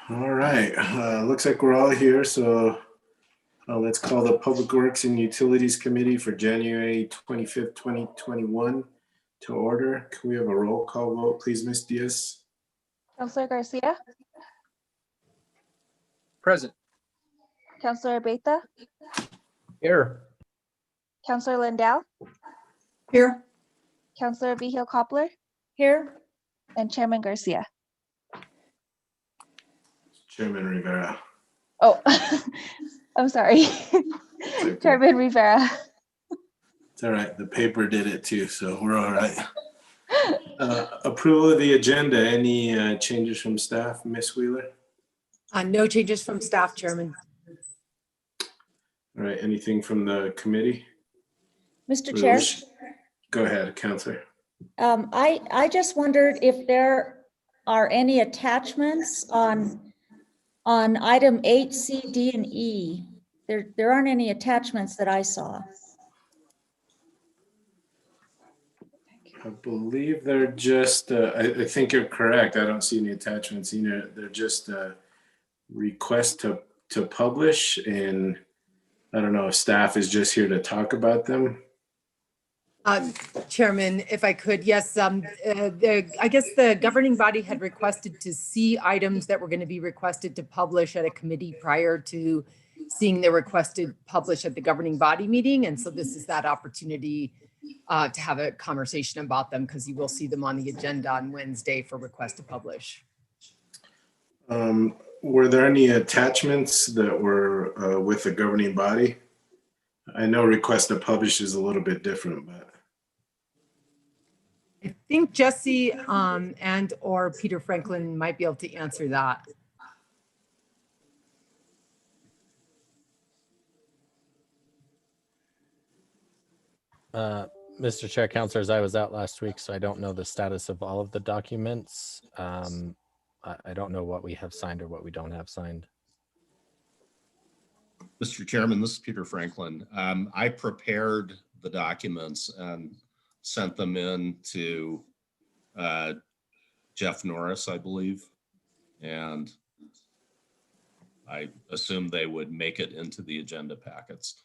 All right, looks like we're all here, so let's call the Public Works and Utilities Committee for January 25th, 2021 to order. Can we have a roll call vote, please, Ms. Diaz? Councilor Garcia, Present. Councilor Beta, Here. Councilor Lindell, Here. Councilor Vigil Coppler, Here. and Chairman Garcia. Chairman Rivera. Oh, I'm sorry. Okay. Chairman Rivera. It's all right, the paper did it too, so we're all right. Approval of the agenda, any changes from staff, Ms. Wheeler? No changes from staff, Chairman. All right, anything from the committee? Mr. Chair, Go ahead, Councilor. I just wondered if there are any attachments on item 8, C, D, and E. There aren't any attachments that I saw. I believe they're just, I think you're correct. I don't see any attachments either. They're just a request to publish, and I don't know if staff is just here to talk about them. Chairman, if I could, yes, I guess the governing body had requested to see items that were going to be requested to publish at a committee prior to seeing the requested publish at the governing body meeting. And so this is that opportunity to have a conversation about them, because you will see them on the agenda on Wednesday for request to publish. Were there any attachments that were with the governing body? I know request to publish is a little bit different, but. I think Jesse and or Peter Franklin might be able to answer that. Mr. Chair, Councilors, I was out last week, so I don't know the status of all of the documents. I don't know what we have signed or what we don't have signed. Mr. Chairman, this is Peter Franklin. I prepared the documents and sent them in to Jeff Norris, I believe, and I assumed they would make it into the agenda packets.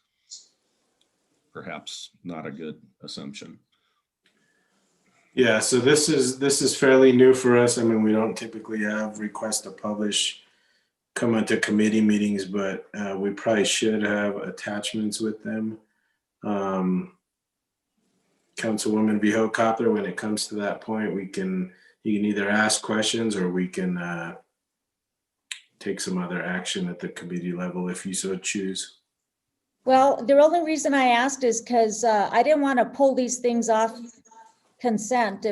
Perhaps not a good assumption. Yeah, so this is fairly new for us. I mean, we don't typically have requests to publish come into committee meetings, but we probably should have attachments with them. Councilwoman Vigil Coppler, when it comes to that point, you can either ask questions or we can take some other action at the committee level if you so choose. Well, the only reason I asked is because I didn't want to pull these things off consent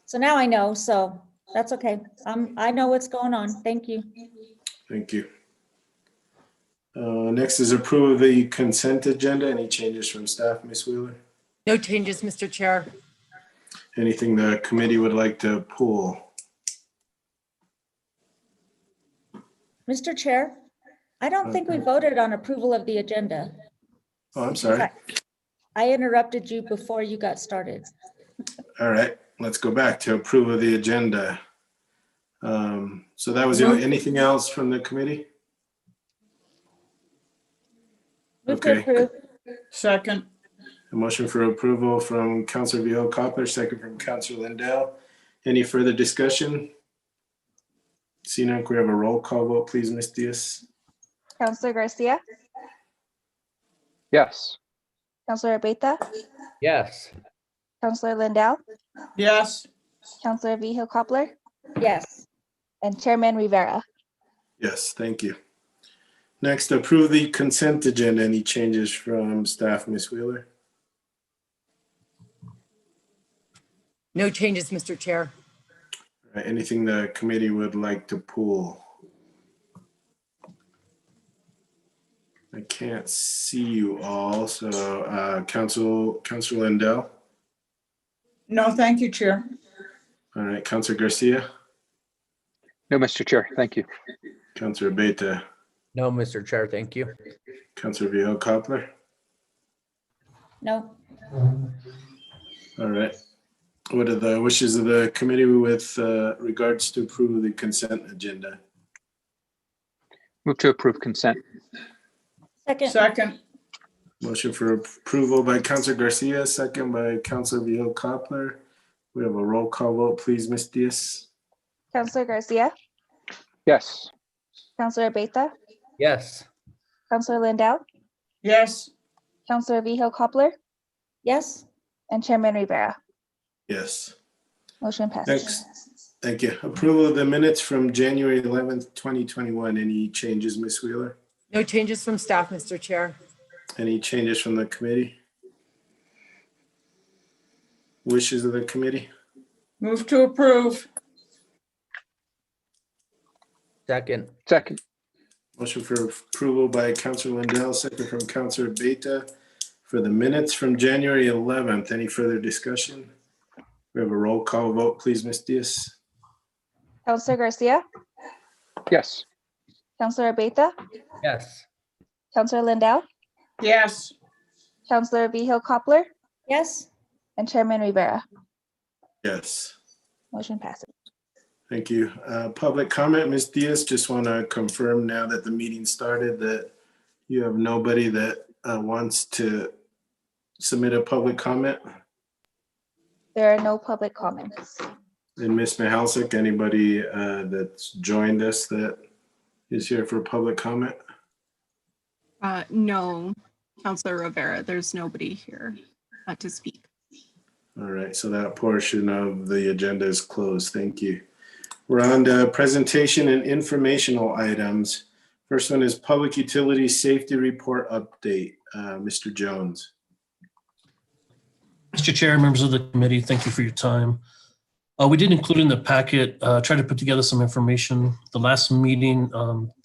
so now I know, so that's okay. I know what's going on. Thank you. Thank you. Next is approve the consent agenda. Any changes from staff, Ms. Wheeler? No changes, Mr. Chair. Anything the committee would like to pull? Mr. Chair, I don't think we voted on approval of the agenda. Oh, I'm sorry. I interrupted you before you got started. All right, let's go back to approve of the agenda. So that was anything else from the committee? Move to approve. Second. A motion for approval from Councilor Vigil Coppler, second from Councilor Lindell. Any further discussion? Seeing none, can we have a roll call vote, please, Ms. Diaz? Councilor Garcia, Yes. Councilor Beta, Yes. Councilor Lindell, Yes. Councilor Vigil Coppler, Yes. and Chairman Rivera. Yes, thank you. Next, approve the consent agenda. Any changes from staff, Ms. Wheeler? No changes, Mr. Chair. All right, anything the committee would like to pull? I can't see you all, so Councilor Lindell. No, thank you, Chair. All right, Councilor Garcia, No, Mr. Chair, thank you. Councilor Beta, No, Mr. Chair, thank you. Councilor Vigil Coppler. No. All right. What are the wishes of the committee with regards to approve the consent agenda? Move to approve consent. Second, Second. Motion for approval by Councilor Garcia, second by Councilor Vihil Coppler. We have a roll call vote, please, Ms. Diaz. Councilor Garcia, Yes. Councilor Beta, Yes. Councilor Lindell, Yes. Councilor Vihil Coppler, yes, and Chairman Rivera. Yes. Motion passes. Thanks. Thank you. Approval of the minutes from January 11th, 2021. Any changes, Ms. Wheeler? No changes from staff, Mr. Chair. Any changes from the committee? Wishes of the committee? Move to approve. Second. Second. Motion for approval by Councilor Lindell, second from Councilor Beta for the minutes from January 11th. Any further discussion? We have a roll call vote, please, Ms. Diaz. Councilor Garcia, Yes. Councilor Beta, Yes. Councilor Lindell, Yes. Councilor Vihil Coppler, yes, and Chairman Rivera. Yes. Motion passes. Thank you. Public comment, Ms. Diaz, just want to confirm now that the meeting started that you have nobody that wants to submit a public comment. There are no public comments. And Ms. Mihalcik, anybody that's joined us that is here for public comment? No, Councilor Rivera, there's nobody here to speak. All right, so that portion of the agenda is closed. Thank you. We're on to presentation and informational items. First one is Public Utility Safety Report Update. Mr. Jones. Mr. Chair, members of the committee, thank you for your time. We did include in the packet, try to put together some information. The last meeting,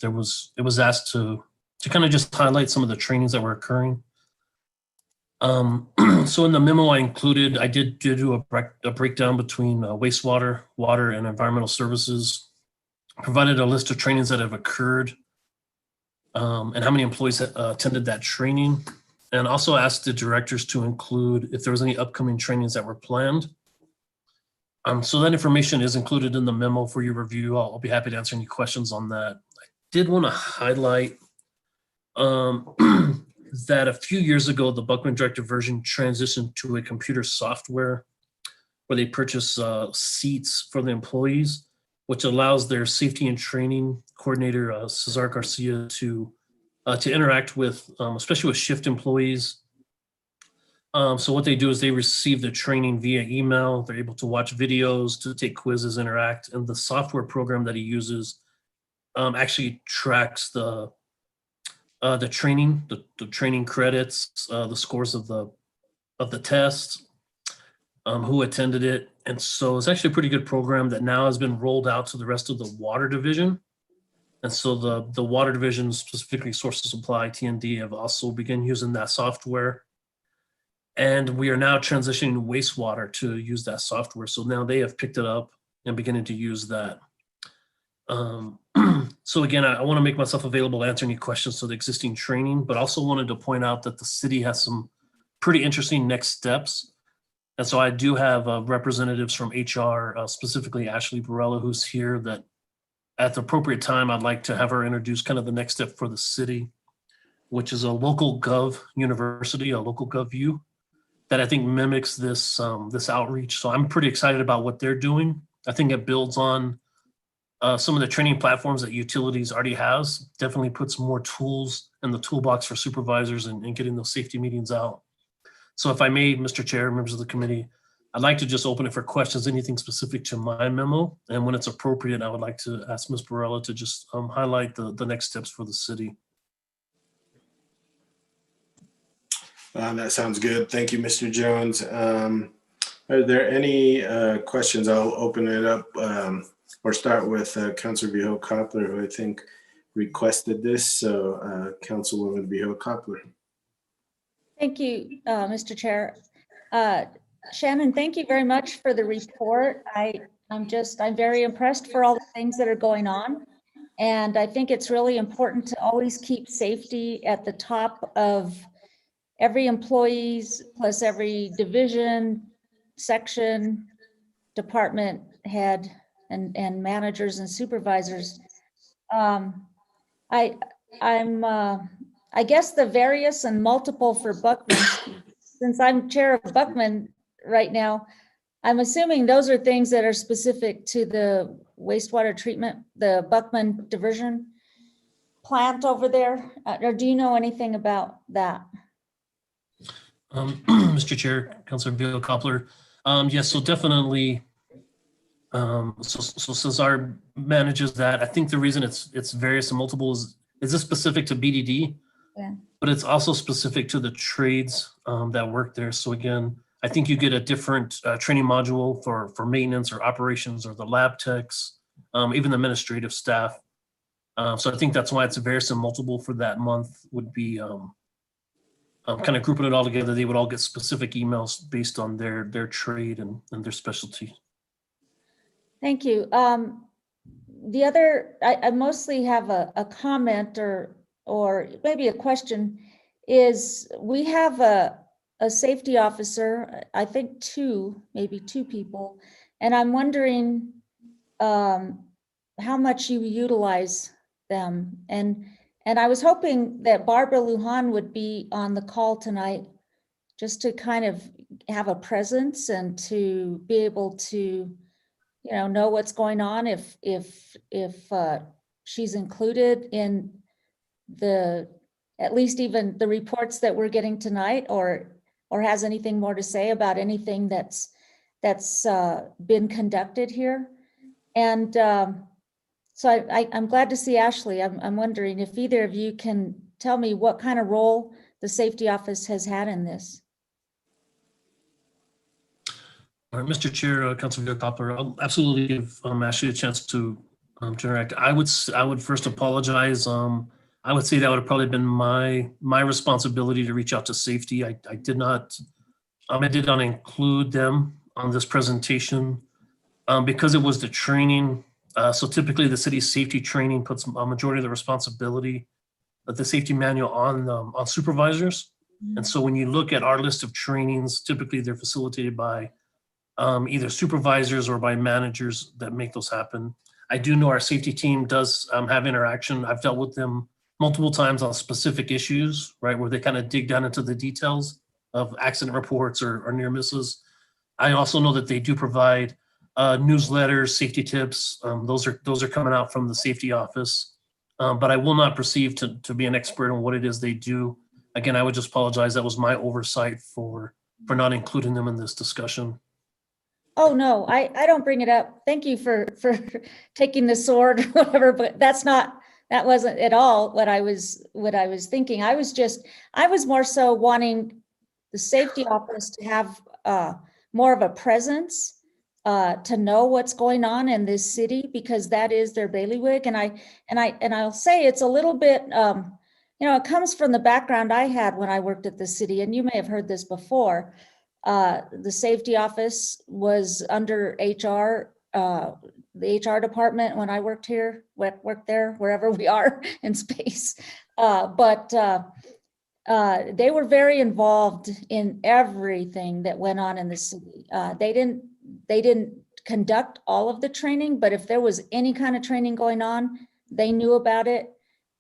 it was asked to kind of just highlight some of the trainings that were occurring. So in the memo I included, I did do a breakdown between wastewater, water, and environmental services. Provided a list of trainings that have occurred and how many employees attended that training. And also asked the directors to include if there was any upcoming trainings that were planned. So that information is included in the memo for your review. I'll be happy to answer any questions on that. I did want to highlight that a few years ago, the Buckman Directive version transitioned to a computer software where they purchase seats for the employees, which allows their safety and training coordinator, Cesar Garcia, to interact with, especially with shift employees. So what they do is they receive the training via email. They're able to watch videos, to take quizzes, interact, and the software program that he uses actually tracks the training, the training credits, the scores of the test, who attended it. And so it's actually a pretty good program that now has been rolled out to the rest of the water division. And so the water division, specifically Source of Supply, TND, have also begun using that software. And we are now transitioning wastewater to use that software. So now they have picked it up and beginning to use that. So again, I want to make myself available to answer any questions to the existing training, but also wanted to point out that the city has some pretty interesting next steps. And so I do have representatives from HR, specifically Ashley Barella, who's here, that at the appropriate time, I'd like to have her introduce kind of the next step for the city, which is a local Gov university, a local Gov View, that I think mimics this outreach. So I'm pretty excited about what they're doing. I think it builds on some of the training platforms that utilities already has, definitely puts more tools in the toolbox for supervisors and getting those safety meetings out. So if I may, Mr. Chair, members of the committee, I'd like to just open it for questions, anything specific to my memo. And when it's appropriate, I would like to ask Ms. Barella to just highlight the next steps for the city. That sounds good. Thank you, Mr. Jones. Are there any questions? I'll open it up or start with Councilor Vihil Coppler, who I think requested this. So Councilwoman Vihil Coppler. thank you, Mr. Chair. Shannon, thank you very much for the report. I'm very impressed for all the things that are going on. And I think it's really important to always keep safety at the top of every employee's plus every division, section, department head and managers and supervisors. I guess the various and multiple for Buckman, since I'm chair of Buckman right now, I'm assuming those are things that are specific to the wastewater treatment, the Buckman diversion plant over there, or do you know anything about that? Mr. Chair, Councilor Vio Koppler. Yes, so definitely. So Cesar manages that. I think the reason it's various and multiple is this specific to BDD? Yeah. But it's also specific to the trades that work there. So again, I think you get a different training module for maintenance or operations or the lab techs, even the administrative staff. So I think that's why it's a various and multiple for that month would be kind of grouping it all together. They would all get specific emails based on their trade and their specialty. Thank you. The other, I mostly have a comment or maybe a question, is we have a safety officer, I think maybe two people, and I'm wondering how much you utilize them. And I was hoping that Barbara Lujan would be on the call tonight, just to kind of have a presence and to be able to know what's going on, if she's included in at least even the reports that we're getting tonight, or has anything more to say about anything that's been conducted here. And so I'm glad to see Ashley. I'm wondering if either of you can tell me what kind of role the safety office has had in this. All right, Mr. Chair, Councilor Koppler, I'll absolutely give Ashley a chance to interact. I would first apologize. I would say that would have probably been my responsibility to reach out to safety. I did not include them on this presentation because it was the training. So typically the city's safety training puts a majority of the responsibility of the safety manual on supervisors. And so when you look at our list of trainings, typically they're facilitated by either supervisors or by managers that make those happen. I do know our safety team does have interaction. I've dealt with them multiple times on specific issues, right, where they kind of dig down into the details of accident reports or near misses. I also know that they do provide newsletters, safety tips. Those are coming out from the safety office. But I will not perceive to be an expert on what it is they do. Again, I would just apologize. That was my oversight for not including them in this discussion. Oh, no, I don't bring it up. Thank you for taking the sword or whatever, but that wasn't at all what I was thinking. I was more so wanting the safety office to have more of a presence, to know what's going on in this city, because that is their bailiwick. And I'll say it's a little bit, it comes from the background I had when I worked at the city, and you may have heard this before. The safety office was under HR, the HR department when I worked there, wherever we are in space. But they were very involved in everything that went on in the city. They didn't conduct all of the training, but if there was any kind of training going on, they knew about it.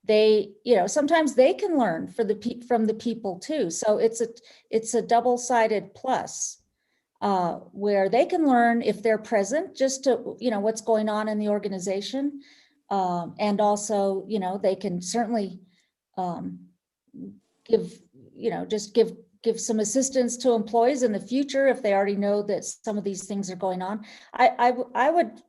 They, sometimes they can learn from the people too. So it's a double-sided plus, where they can learn if they're present, just to, what's going on in the organization. And also, they can certainly give some assistance to employees in the future if they already know that some of these things are going on.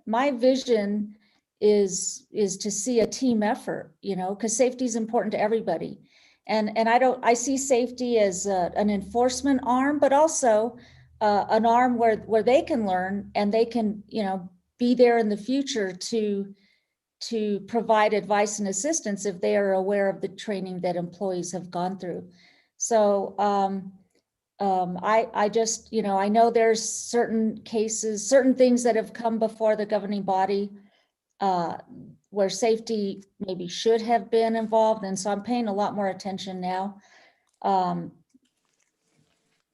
My vision is to see a team effort, because safety is important to everybody. And I see safety as an enforcement arm, but also an arm where they can learn and they can, be there in the future to provide advice and assistance if they are aware of the training that employees have gone through. So I just, I know there's certain cases, certain things that have come before the governing body where safety maybe should have been involved. And so I'm paying a lot more attention now.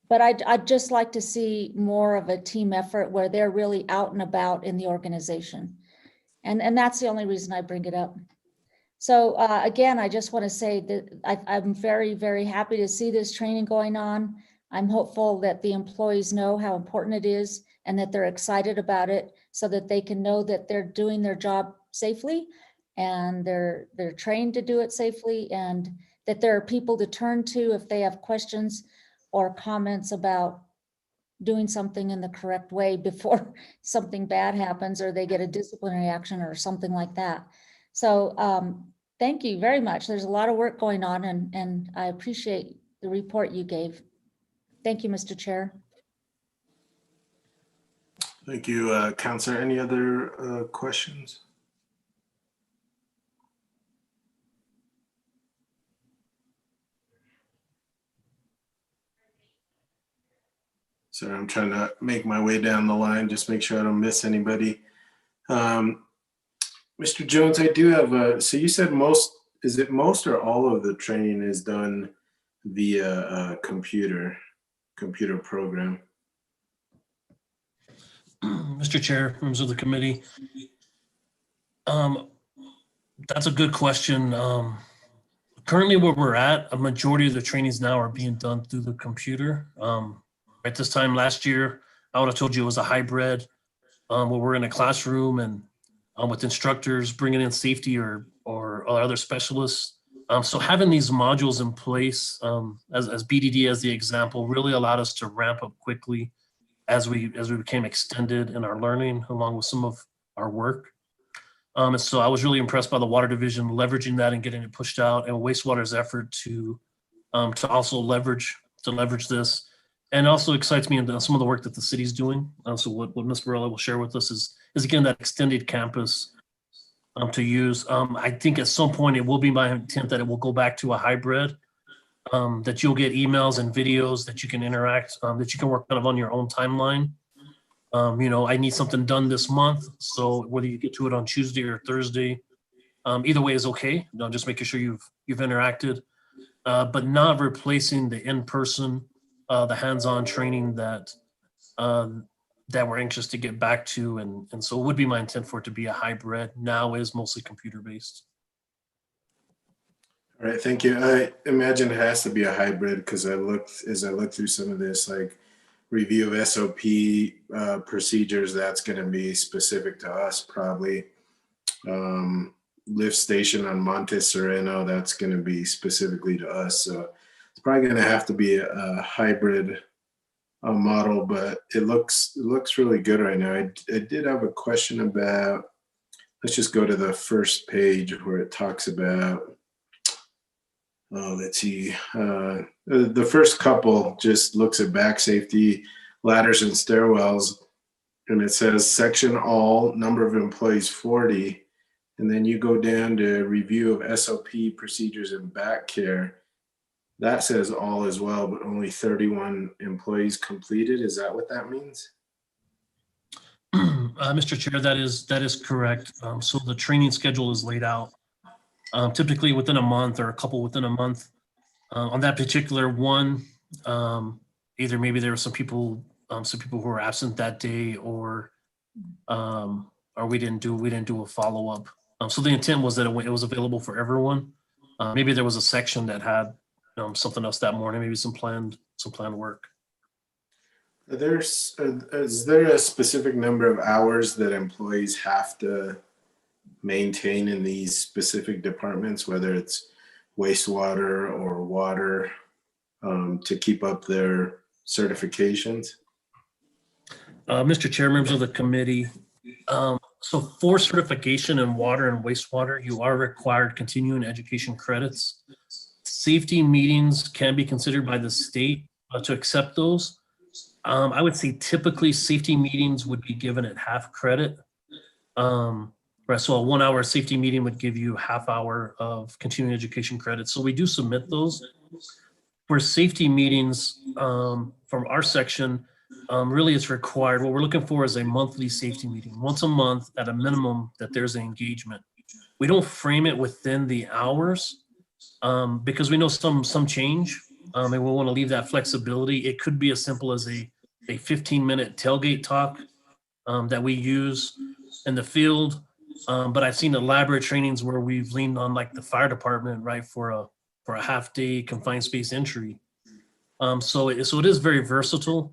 But But I'd just like to see more of a team effort where they're really out and about in the organization. And that's the only reason I bring it up. So again, I just want to say that I'm very, very happy to see this training going on. I'm hopeful that the employees know how important it is and that they're excited about it so that they can know that they're doing their job safely and they're trained to do it safely, and that there are people to turn to if they have questions or comments about doing something in the correct way before something bad happens or they get a disciplinary action or something like that. So thank you very much. There's a lot of work going on, and I appreciate the report you gave. Thank you, Mr. Chair. Thank you, Counselor. Any other questions? Sorry, I'm trying to make my way down the line, just make sure I don't miss anybody. Mr. Jones, I do have so you said is it most or all of the training is done via a computer program? Mr. Chair, members of the committee. That's a good question. Currently where we're at, a majority of the trainings now are being done through the computer. At this time last year, I would have told you it was a hybrid, where we're in a classroom and with instructors bringing in safety or other specialists. So having these modules in place, as BDD as the example, really allowed us to ramp up quickly as we became extended in our learning along with some of our work. And so I was really impressed by the water division leveraging that and getting it pushed out, and wastewater's effort to also leverage this. And also excites me in some of the work that the city's doing. So what Ms. Barella will share with us is again that extended campus to use. I think at some point it will be my intent that it will go back to a hybrid, that you'll get emails and videos that you can interact, that you can work kind of on your own timeline. I need something done this month, so whether you get to it on Tuesday or Thursday, either way is okay. Just making sure you've interacted, but not replacing the in-person, the hands-on training that we're anxious to get back to, and so it would be my intent for it to be a hybrid. Now is mostly computer-based. All right, thank you. I imagine it has to be a hybrid because as I looked through some of this, like review of SOP procedures, that's going to be specific to us probably. Lift station on Monte Sereno, that's going to be specifically to us. So it's probably going to have to be a hybrid model, but it looks really good right now. I did have a question about, let's just go to the first page where it talks about, let's see, the first couple just looks at back safety, ladders and stairwells, and it says section all, number of employees 40, and then you go down to review of SOP procedures and back care. That says all as well, but only 31 employees completed. Is that what that means? Mr. Chair, that is correct. So the training schedule is laid out typically within a month or a couple within a month. On that particular one, either maybe there were some people who were absent that day, or we didn't do a follow up. So the intent was that it was available for everyone. Maybe there was a section that had something else that morning, maybe some planned work. Is there a specific number of hours that employees have to maintain in these specific departments, whether it's wastewater or water, to keep up their certifications? Mr. Chair, members of the committee, so for certification in water and wastewater, you are required continuing education credits. Safety meetings can be considered by the state to accept those. I would say typically safety meetings would be given at half credit. Right, so a 1 hour safety meeting would give you half hour of continuing education credits. So we do submit those. For safety meetings from our section, really it's required. What we're looking for is a monthly safety meeting, once a month at a minimum, that there's an engagement. We don't frame it within the hours because we know some change. and we want to leave that flexibility. It could be as simple as a 15-minute tailgate talk that we use in the field. But I've seen elaborate trainings where we've leaned on like the fire department, right, for a half-day confined space entry. So it is very versatile.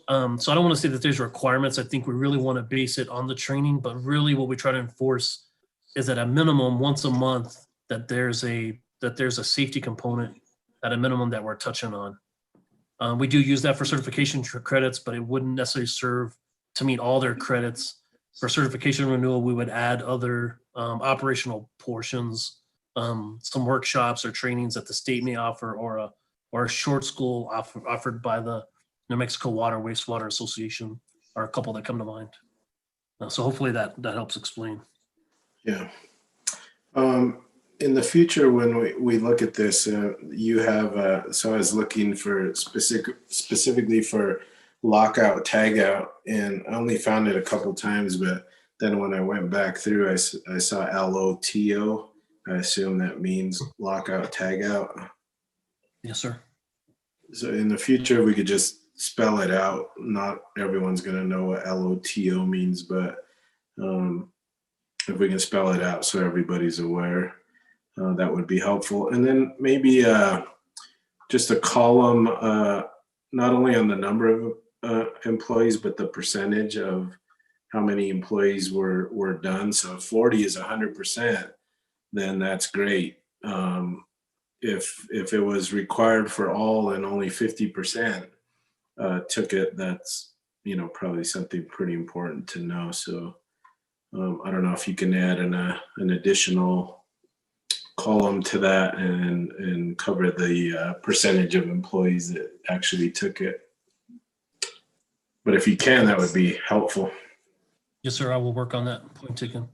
So I don't want to say that there's requirements. I think we really want to base it on the training, but really what we try to enforce is at a minimum once a month that there's a safety component at a minimum that we're touching on. We do use that for certification credits, but it wouldn't necessarily serve to meet all their credits. For certification renewal, we would add other operational portions, some workshops or trainings that the state may offer, or a short school offered by the New Mexico Water Wastewater Association, are a couple that come to mind. So hopefully that helps explain. Yeah. In the future, when we look at this, you have, so I was looking for specifically for lockout, tagout, and I only found it a couple times, but then when I went back through, I saw LOTO. I assume that means lockout, tagout. Yes, sir. So in the future, we could just spell it out. Not everyone's going to know what LOTO means, but if we can spell it out so everybody's aware, that would be helpful. And then maybe just a column, not only on the number of employees, but the percentage of how many employees were done. So if 40 is 100%, then that's great. If it was required for all and only 50% took it, that's probably something pretty important to know. So I don't know if you can add an additional column to that and cover the percentage of employees that actually took it. But if you can, that would be helpful. Yes, sir. I will work on that. Point taken.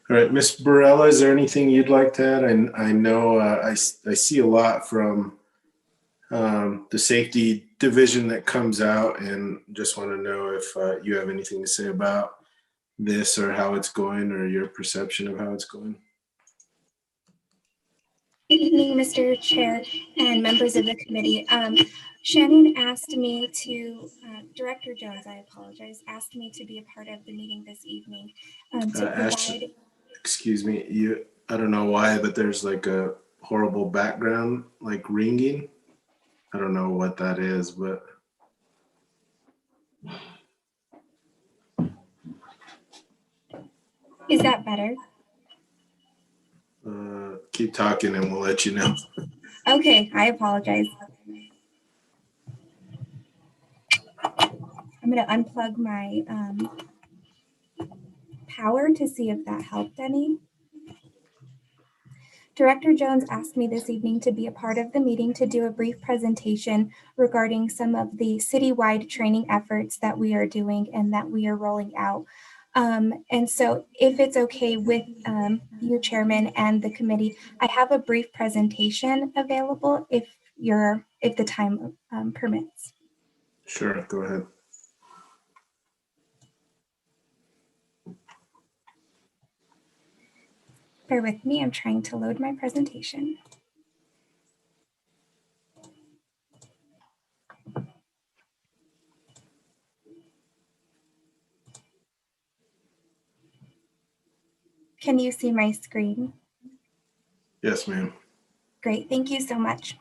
All right, Ms. Barella, is there anything you'd like to add? I know I see a lot from the safety division that comes out, and just want to know if you have anything to say about this or how it's going or your perception of how it's going. Good evening, Mr. Chair and members of the committee. Shannon asked me to, Director Jones, I apologize, asked me to be a part of the meeting this evening to provide. Excuse me, I don't know why, but there's like a horrible background, like ringing. I don't know what that is, but. Is that better? Keep talking and we'll let you know. Okay, I apologize. I'm going to unplug my power to see if that helped any. Director Jones asked me this evening to be a part of the meeting to do a brief presentation regarding some of the citywide training efforts that we are doing and that we are rolling out. And so if it's okay with you, Chairman, and the committee, I have a brief presentation available if the time permits. Sure, go ahead. Bear with me, I'm trying to load my presentation. Can you see my screen? Yes, ma'am. Great, thank you so much.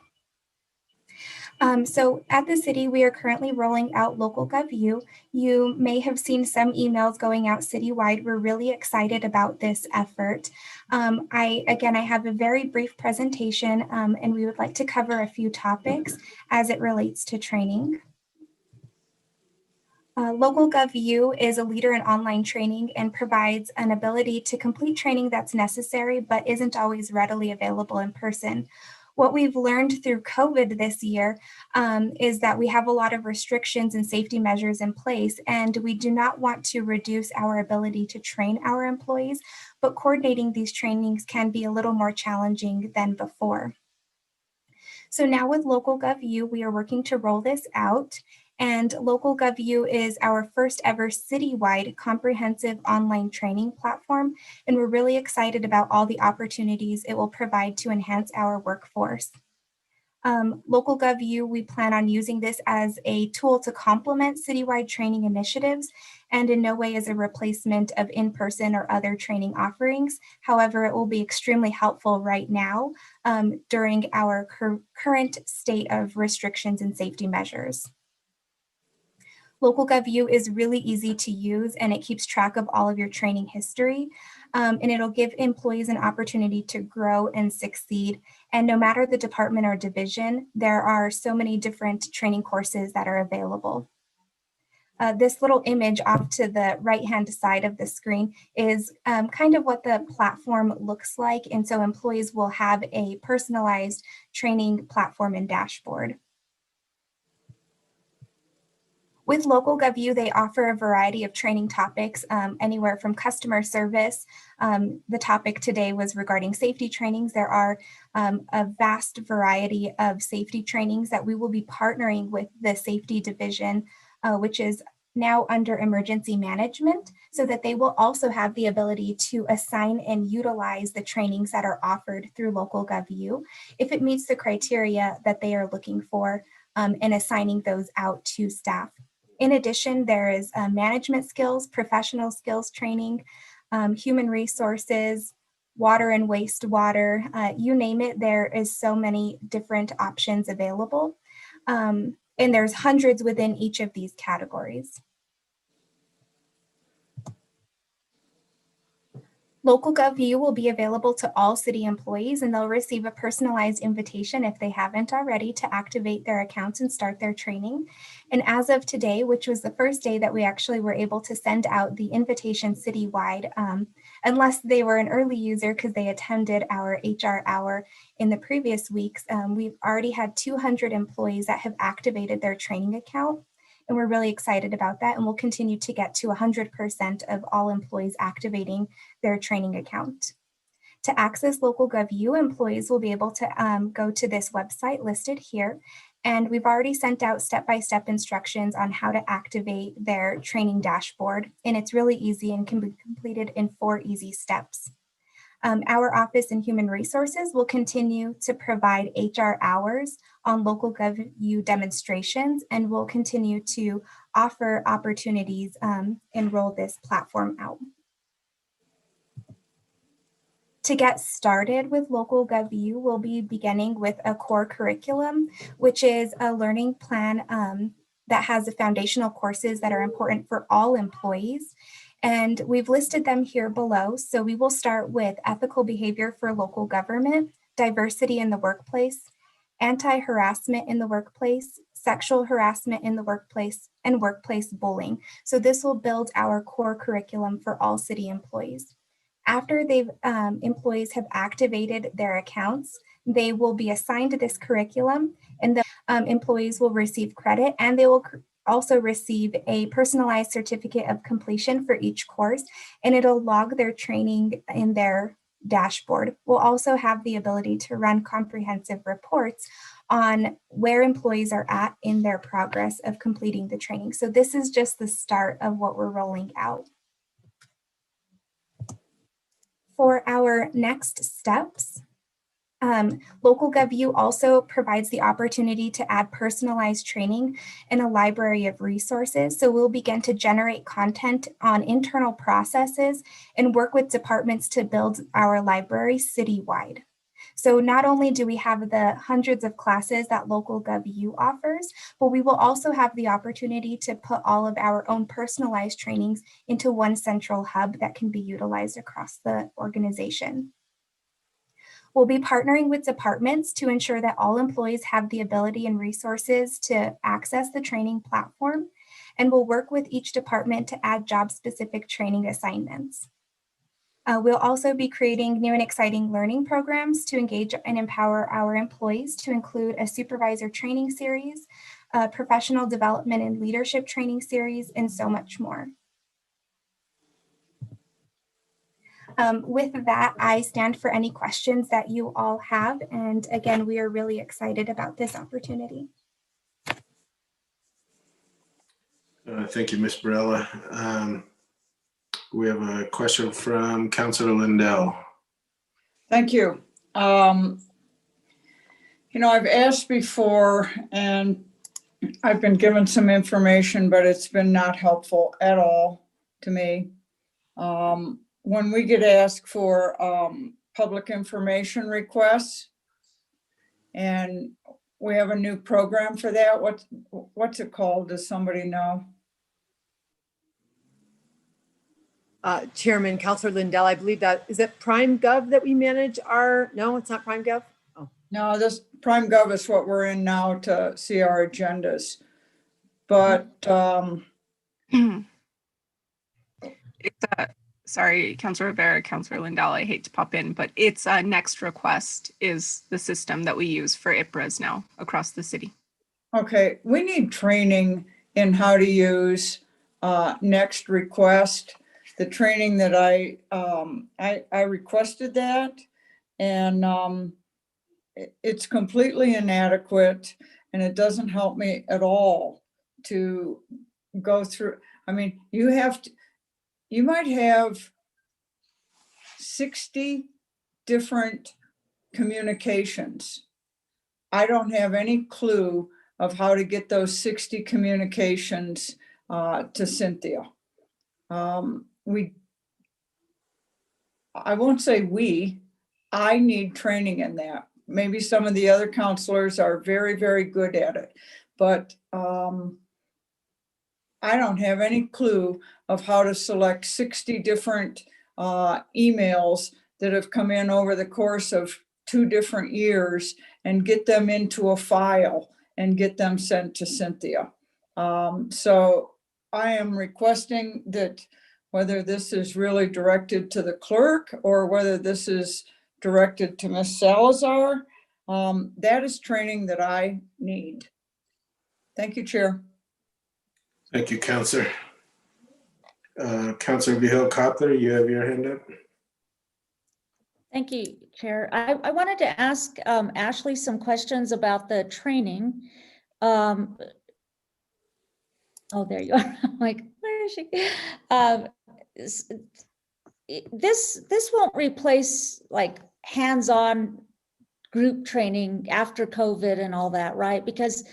So at the city, we are currently rolling out local Gov View. You may have seen some emails going out citywide. We're really excited about this effort. I have a very brief presentation and we would like to cover a few topics as it relates to training. Local Gov View is a leader in online training and provides an ability to complete training that's necessary but isn't always readily available in person. What we've learned through COVID this year is that we have a lot of restrictions and safety measures in place, and we do not want to reduce our ability to train our employees, but coordinating these trainings can be a little more challenging than before. So now with Local Gov View, we are working to roll this out. And Local Gov View is our first ever citywide comprehensive online training platform. And we're really excited about all the opportunities it will provide to enhance our workforce. Local Gov View, we plan on using this as a tool to complement citywide training initiatives and in no way as a replacement of in-person or other training offerings. However, it will be extremely helpful right now during our current state of restrictions and safety measures. Local Gov View is really easy to use and it keeps track of all of your training history. And it'll give employees an opportunity to grow and succeed. And no matter the department or division, there are so many different training courses that are available. This little image off to the right-hand side of the screen is kind of what the platform looks like. And so employees will have a personalized training platform and dashboard. With Local Gov View, they offer a variety of training topics, anywhere from customer service. The topic today was regarding safety trainings. There are a vast variety of safety trainings that we will be partnering with the safety division, which is now under emergency management, so that they will also have the ability to assign and utilize the trainings that are offered through Local Gov View if it meets the criteria that they are looking for, and assigning those out to staff. In addition, there is management skills, professional skills training, human resources, water and wastewater, you name it, there is so many different options available. And there's hundreds within each of these categories. Local Gov View will be available to all city employees and they'll receive a personalized invitation if they haven't already to activate their accounts and start their training. And as of today, which was the first day that we actually were able to send out the invitation citywide, unless they were an early user because they attended our HR hour in the previous weeks, we've already had 200 employees that have activated their training account. And we're really excited about that. And we'll continue to get to 100% of all employees activating their training account. To access Local Gov View, employees will be able to go to this website listed here. And we've already sent out step-by-step instructions on how to activate their training dashboard. And it's really easy and can be completed in 4 easy steps. Our Office in Human Resources will continue to provide HR hours on Local Gov View demonstrations and will continue to offer opportunities and roll this platform out. To get started with Local Gov View, we'll be beginning with a core curriculum, which is a learning plan that has the foundational courses that are important for all employees. And we've listed them here below. So we will start with ethical behavior for local government, diversity in the workplace, anti-harassment in the workplace, sexual harassment in the workplace, and workplace bullying. So this will build our core curriculum for all city employees. After employees have activated their accounts, they will be assigned this curriculum and the employees will receive credit and they will also receive a personalized certificate of completion for each course, and it'll log their training in their dashboard. We'll also have the ability to run comprehensive reports on where employees are at in their progress of completing the training. So this is just the start of what we're rolling out. For our next steps, Local Gov View also provides the opportunity to add personalized training in a library of resources. So we'll begin to generate content on internal processes and work with departments to build our library citywide. So not only do we have the hundreds of classes that Local Gov View offers, but we will also have the opportunity to put all of our own personalized trainings into one central hub that can be utilized across the organization. We'll be partnering with departments to ensure that all employees have the ability and resources to access the training platform, and we'll work with each department to add job-specific training assignments. We'll also be creating new and exciting learning programs to engage and empower our employees, to include a supervisor training series, a professional development and leadership training series, and so much more. With that, I stand for any questions that you all have. And again, we are really excited about this opportunity. Thank you, Ms. Barella. We have a question from Councilor Lindell. Thank you. You know, I've asked before and I've been given some information, but it's been not helpful at all to me. When we get asked for public information requests, and we have a new program for that, what's it called? Does somebody know? Chairman, Counselor Lindell, I believe is it Prime Gov that we manage no, it's not Prime Gov? Oh, No, this Prime Gov is what we're in now to see our agendas. But It's sorry, Councilor Rivera, Councilor Lindell, I hate to pop in, but it's Next Request is the system that we use for Ipres now across the city. okay, we need training in how to use Next Request. The training that I requested that, and it's completely inadequate, and it doesn't help me at all to go through. I mean, you might have 60 different communications. I don't have any clue of how to get those 60 communications to Cynthia. I won't say I need training in that. Maybe some of the other counselors are very, very good at it, but I don't have any clue of how to select 60 different emails that have come in over the course of 2 different years and get them into a file and get them sent to Cynthia. So I am requesting that whether this is really directed to the clerk or whether this is directed to Ms. Salazar, that is training that I need. Thank you, Chair. Thank you, Counselor. Counselor Vihil Coppler, you have your hand up. Thank you, Chair. I wanted to ask Ashley some questions about the training. Oh, there you are. I'm like, where is she? This won't replace like hands-on group training after COVID and all that, right? Because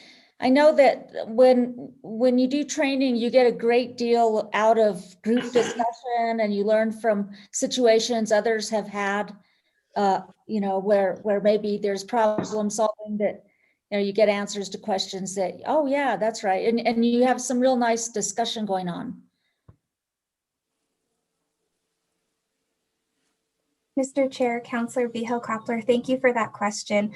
I know that when you do training, you get a great deal out of group discussion and you learn from situations others have had, you know, where maybe there's problem solving that, you know, you get answers to questions that, oh yeah, that's right. And you have some real nice discussion going on. Mr. Chair, Councilor Vihil Coppler, thank you for that question.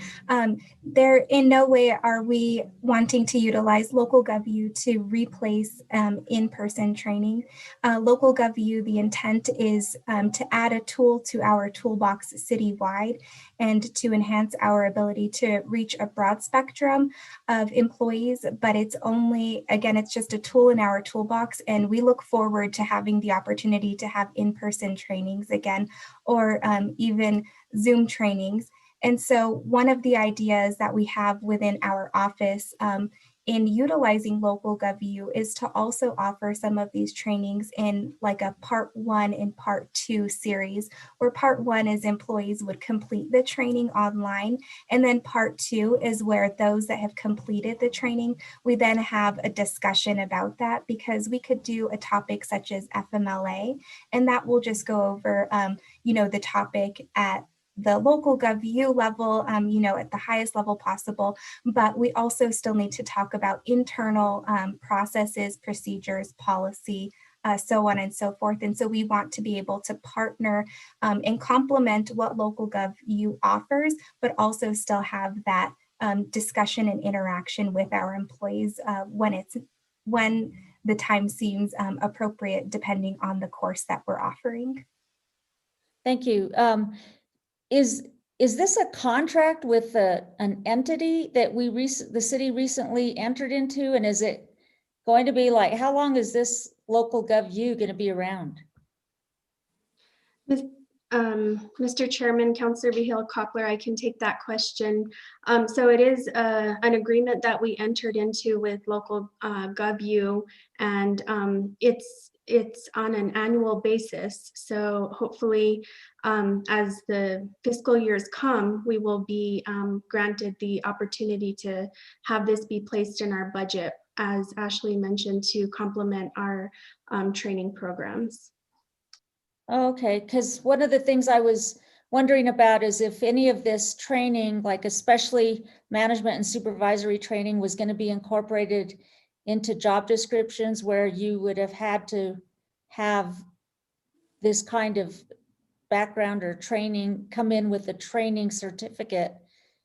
There, in no way are we wanting to utilize Local Gov View to replace in-person training. Local Gov View, the intent is to add a tool to our toolbox citywide and to enhance our ability to reach a broad spectrum of employees, but it's only, again, it's just a tool in our toolbox, and we look forward to having the opportunity to have in-person trainings again, or even Zoom trainings. And so one of the ideas that we have within our office in utilizing Local Gov View is to also offer some of these trainings in like a part 1 and part 2 series, where part 1 is employees would complete the training online. And then part 2 is where those that have completed the training, we then have a discussion about that, because we could do a topic such as FMLA, and that will just go over, you know, the topic at the Local Gov View level, you know, at the highest level possible, but we also still need to talk about internal processes, procedures, policy, so on and so forth. And so we want to be able to partner and complement what Local Gov View offers, but also still have that discussion and interaction with our employees when the time seems appropriate, depending on the course that we're offering. Thank you. Is this a contract with an entity that the city recently entered into? And is it going to be like, how long is this Local Gov View going to be around? Mr. Chairman, Councilor Vihil Coppler, I can take that question. So it is an agreement that we entered into with Local Gov View, and it's on an annual basis. So hopefully, as the fiscal years come, we will be granted the opportunity to have this be placed in our budget, as Ashley mentioned, to complement our training programs. Okay, because one of the things I was wondering about is if any of this training, like especially management and supervisory training, was going to be incorporated into job descriptions where you would have had to have this kind of background or training come in with a training certificate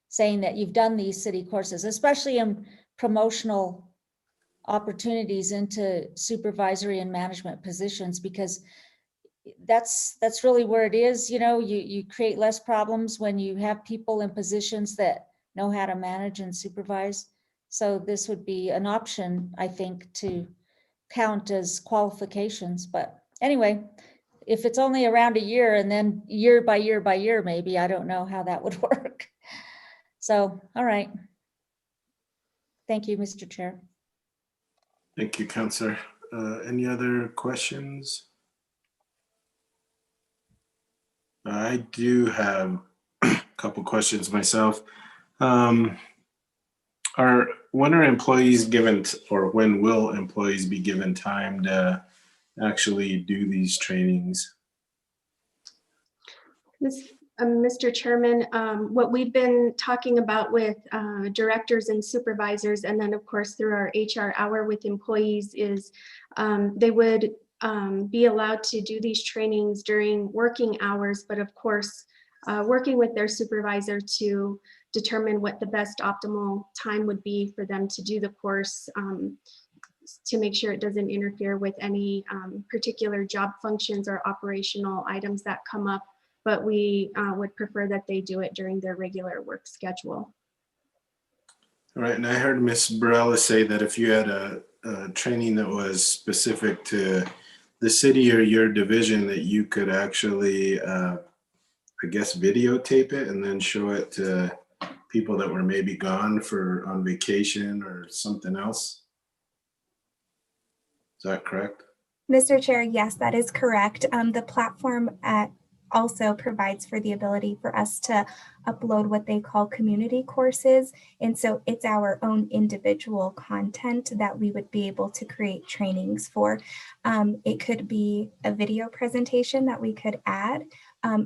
saying that you've done these city courses, especially in promotional opportunities into supervisory and management positions, because that's really where it is. You know, you create less problems when you have people in positions that know how to manage and supervise. So this would be an option, I think, to count as qualifications. But anyway, if it's only around a year and then year by year by year, maybe, I don't know how that would work. So, all right. Thank you, Mr. Chair. Thank you, Councillor. Any other questions? I do have a couple questions myself. When are employees given, or when will employees be given time to actually do these trainings? Mr. Chairman, what we've been talking about with directors and supervisors, and then of course through our HR hour with employees, is they would be allowed to do these trainings during working hours, but of course working with their supervisor to determine what the best optimal time would be for them to do the course, to make sure it doesn't interfere with any particular job functions or operational items that come up. But we would prefer that they do it during their regular work schedule. All right, and I heard Ms. Barella say that if you had a training that was specific to the city or your division, that you could actually, I guess, videotape it and then show it to people that were maybe gone on vacation or something else. Is that correct? Mr. Chair, yes, that is correct. The platform also provides for the ability for us to upload what they call community courses. And so it's our own individual content that we would be able to create trainings for. It could be a video presentation that we could add,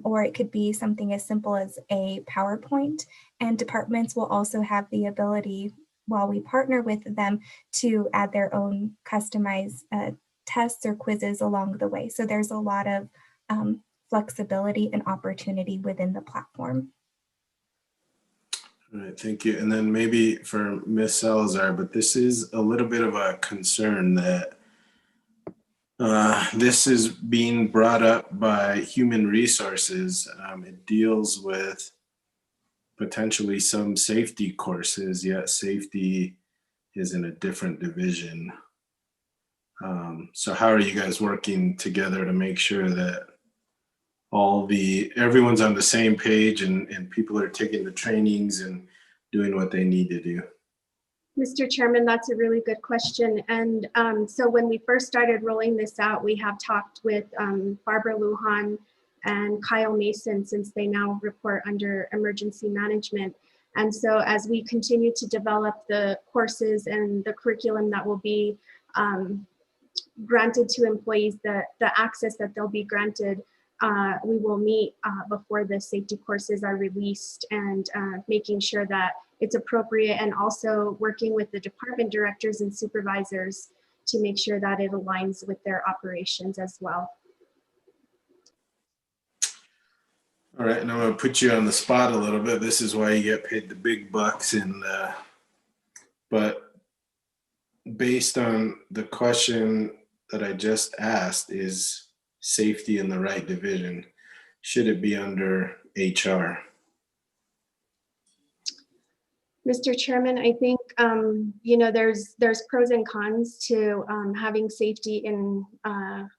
or it could be something as simple as a PowerPoint. And departments will also have the ability, while we partner with them, to add their own customized tests or quizzes along the way. So there's a lot of flexibility and opportunity within the platform. All right, thank you. And then maybe for Ms. Salazar, but this is a little bit of a concern that this is being brought up by human resources. It deals with potentially some safety courses, yet safety is in a different division. So how are you guys working together to make sure that everyone's on the same page and people are taking the trainings and doing what they need to do? Mr. Chairman, that's a really good question. And so when we first started rolling this out, we have talked with Barbara Lujan and Kyle Mason, since they now report under emergency management. And so as we continue to develop the courses and the curriculum that will be granted to employees, the access that they'll be granted, we will meet before the safety courses are released, and making sure that it's appropriate, and also working with the department directors and supervisors to make sure that it aligns with their operations as well. All right, and I'm gonna put you on the spot a little bit. This is why you get paid the big bucks, but based on the question that I just asked, is safety in the right division? Should it be under HR? Mr. Chairman, I think there's pros and cons to having safety in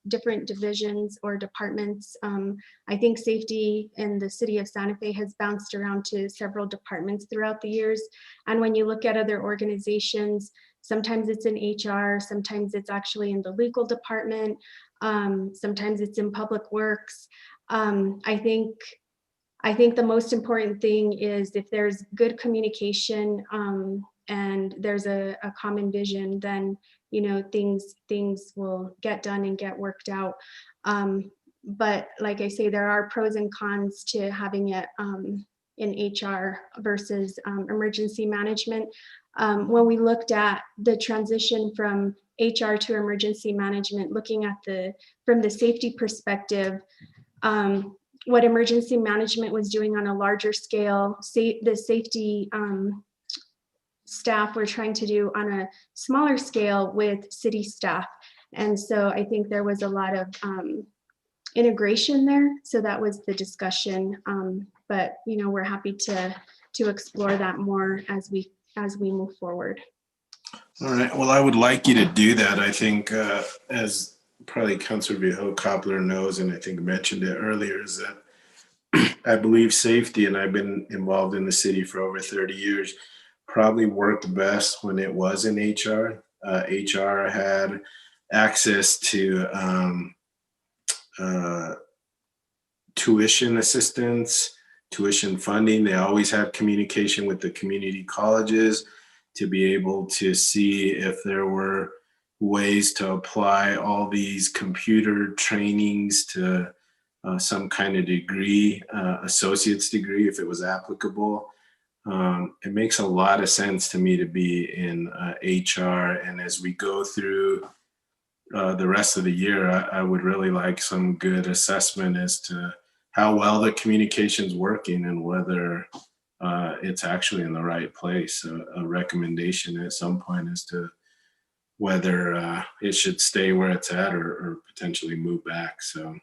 different divisions or departments. I think safety in the city of Santa Fe has bounced around to several departments throughout the years. And when you look at other organizations, sometimes it's in HR, sometimes it's actually in the legal department. Sometimes it's in public works. I think the most important thing is if there's good communication and there's a common vision, then things will get done and get worked out. But like I say, there are pros and cons to having it in HR versus emergency management. When we looked at the transition from HR to emergency management, looking at from the safety perspective, what emergency management was doing on a larger scale, the safety staff were trying to do on a smaller scale with city staff. And so I think there was a lot of integration there. So that was the discussion. But we're happy to explore that more as we move forward. All right. Well, I would like you to do that. I think as probably Councilor Viejo Coppler knows, and I think mentioned it earlier, is that I believe safety, and I've been involved in the city for over 30 years, probably worked best when it was in HR. HR had access to tuition assistance, tuition funding. They always had communication with the community colleges to be able to see if there were ways to apply all these computer trainings to some kind of degree, associate's degree, if it was applicable. It makes a lot of sense to me to be in HR. And as we go through the rest of the year, I would really like some good assessment as to how well the communication's working and whether it's actually in the right place. A recommendation at some point as to whether it should stay where it's at or potentially move back. So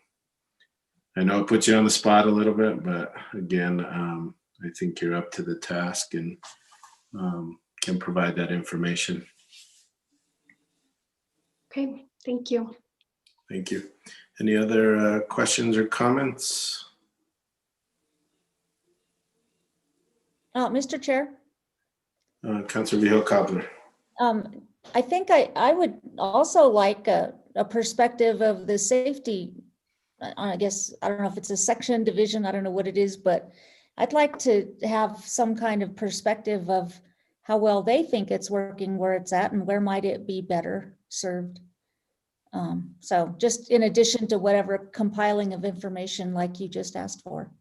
I know it puts you on the spot a little bit, but again, I think you're up to the task and can provide that information. Okay, thank you. Thank you. Any other questions or comments? Mr. Chair, Councilor Viejo Coppler. I think I would also like a perspective of the safety. I guess, I don't know if it's a section division, I don't know what it is, but I'd like to have some kind of perspective of how well they think it's working where it's at and where might it be better served. So just in addition to whatever compiling of information like you just asked for.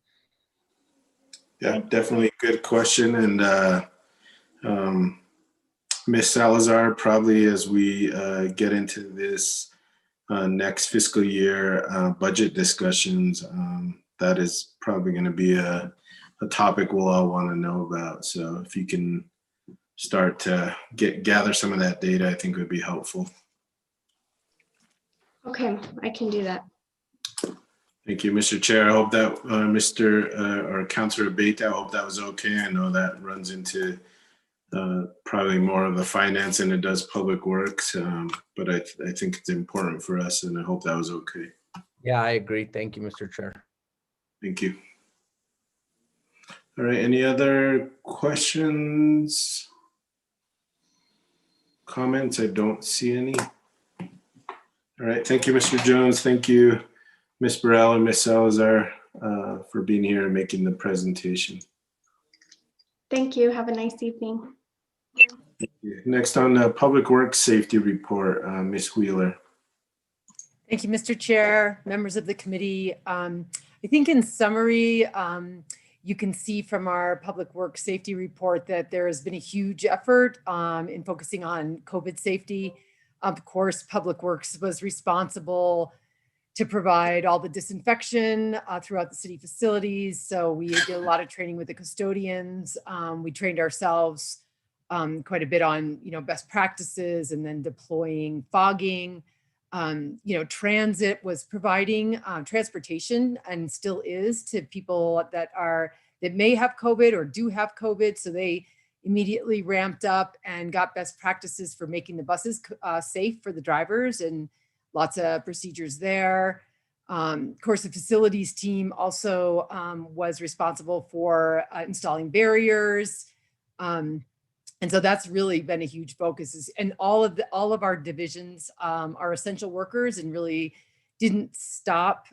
Yeah, definitely a good question. And Ms. Salazar, probably as we get into this next fiscal year budget discussions, that is probably going to be a topic we'll all want to know about. So if you can start to gather some of that data, I think would be helpful. Okay, I can do that. Thank you, Mr. Chair. I hope that or Councilor Beta, I hope that was okay. I know that runs into probably more of the finance than it does public works, but I think it's important for us, and I hope that was okay. Yeah, I agree. Thank you, Mr. Chair. Thank you. All right, any other questions? Comments? I don't see any. All right, thank you, Mr. Jones. Thank you, Ms. Burrell and Ms. Salazar for being here and making the presentation. Thank you. Have a nice evening. Thank you. Next on the Public Works Safety Report, Ms. Wheeler. Thank you, Mr. Chair, members of the committee. I think in summary, you can see from our Public Works Safety Report that there has been a huge effort in focusing on COVID safety. Of course, Public Works was responsible to provide all the disinfection throughout the city facilities. So we did a lot of training with the custodians. We trained ourselves quite a bit on, best practices and then deploying fogging. Transit was providing transportation and still is to people that may have COVID or do have COVID. So they immediately ramped up and got best practices for making the buses safe for the drivers and lots of procedures there. Of course, the facilities team also was responsible for installing barriers. And so that's really been a huge focus. And all of our divisions are essential workers and really didn't stop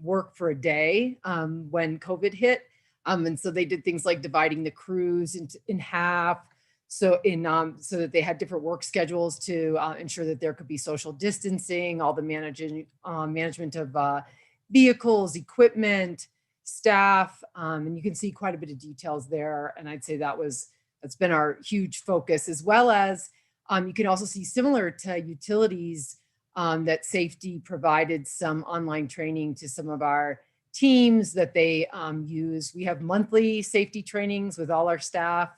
work for a day when COVID hit. And so they did things like dividing the crews in half. So so that they had different work schedules to ensure that there could be social distancing, all the management of vehicles, equipment, staff, and you can see quite a bit of details there. And I'd say that's been our huge focus, as well as you can also see, similar to utilities, that safety provided some online training to some of our teams that they use. We have monthly safety trainings with all our staff,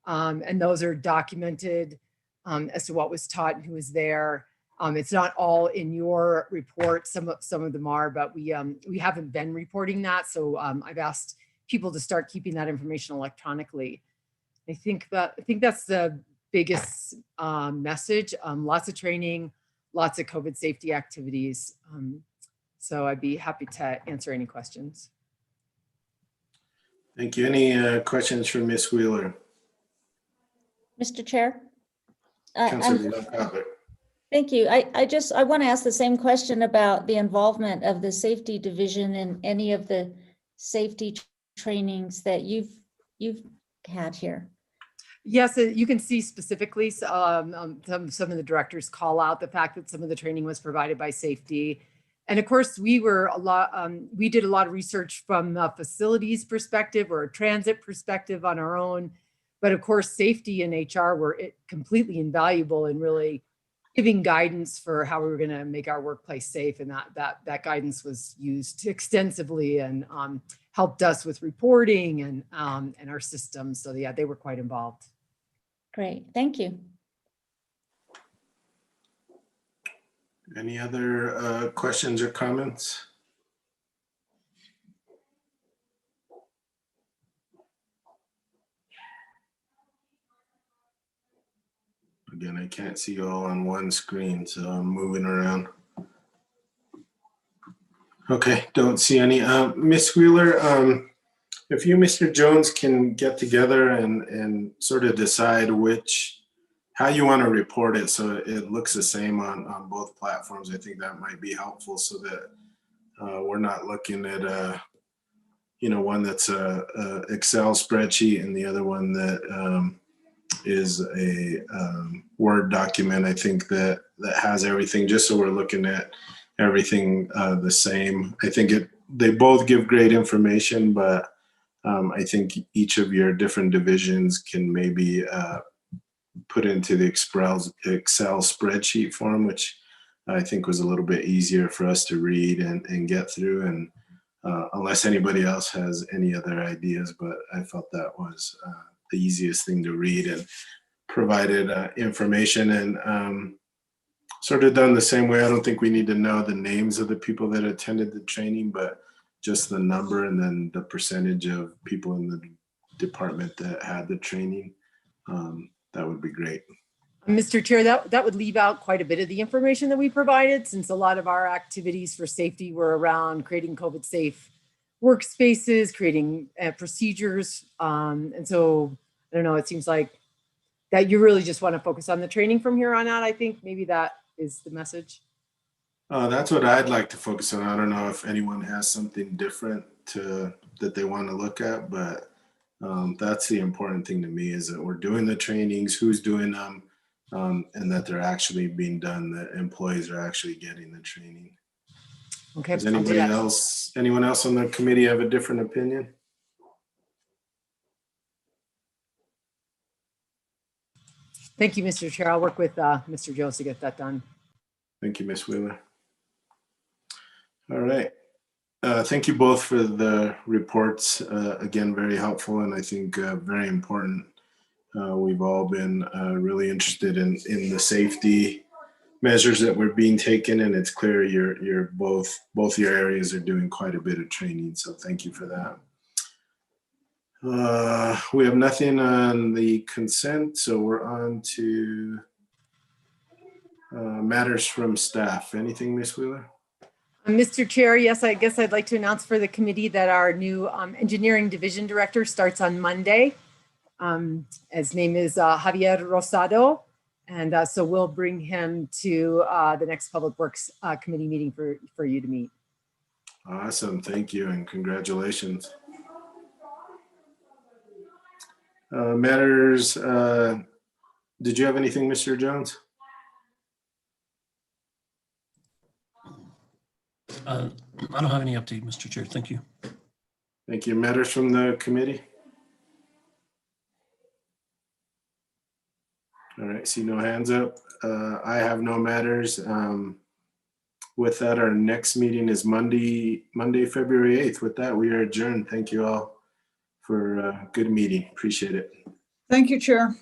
and those are documented as to what was taught and who was there. It's not all in your report. Some of them are, but we haven't been reporting that. So I've asked people to start keeping that information electronically. I think that's the biggest message. Lots of training, lots of COVID safety activities. So I'd be happy to answer any questions. Thank you. Any questions for Ms. Wheeler? Mr. Chair? Councilor Lowe-Cutler. Thank you. I want to ask the same question about the involvement of the safety division in any of the safety trainings that you've had here. Yes, you can see specifically some of the directors call out the fact that some of the training was provided by safety. And of course, we did a lot of research from a facilities perspective or a transit perspective on our own. But of course, safety and HR were completely invaluable in really giving guidance for how we were going to make our workplace safe. And that guidance was used extensively and helped us with reporting and our systems. So yeah, they were quite involved. Great, thank you. Any other questions or comments? Again, I can't see you all on one screen, so I'm moving around. Okay, don't see any. Ms. Wheeler, if you, Mr. Jones, can get together and sort of decide how you want to report it so it looks the same on both platforms, I think that might be helpful, so that we're not looking at one that's a Excel spreadsheet and the other one that is a Word document. I think that has everything, just so we're looking at everything the same. I think they both give great information, but I think each of your different divisions can maybe put into the Excel spreadsheet form, which I think was a little bit easier for us to read and get through. And unless anybody else has any other ideas, but I felt that was the easiest thing to read and provided information and sort of done the same way. I don't think we need to know the names of the people that attended the training, but just the number and then the percentage of people in the department that had the training. That would be great. Mr. Chair, that would leave out quite a bit of the information that we provided, since a lot of our activities for safety were around creating COVID safe workspaces, creating procedures. And so, I don't know, it seems like that you really just want to focus on the training from here on out. I think maybe that is the message. That's what I'd like to focus on. I don't know if anyone has something different that they want to look at, but that's the important thing to me, is that we're doing the trainings, who's doing them, and that they're actually being done, that employees are actually getting the training. Okay. Does anyone else on the committee have a different opinion? Thank you, Mr. Chair. I'll work with Mr. Jones to get that done. Thank you, Ms. Wheeler. All right. Thank you both for the reports. Again, very helpful, and I think very important. We've all been really interested in the safety measures that were being taken, and it's clear you're both your areas are doing quite a bit of training. So thank you for that. We have nothing on the consent, so we're on to matters from staff. Anything, Ms. Wheeler? Mr. Chair, yes, I guess I'd like to announce for the committee that our new engineering division director starts on Monday. His name is Javier Rosado, And so we'll bring him to the next Public Works Committee meeting for you to meet. Awesome. Thank you and congratulations. Matters, did you have anything, Mr. Jones? I don't have any update, Mr. Chair. Thank you. Thank you. Matters from the committee? All right, see no hands up. I have no matters. With that, our next meeting is Monday, February 8th. With that, we are adjourned. Thank you all for a good meeting. Appreciate it. Thank you, Chair.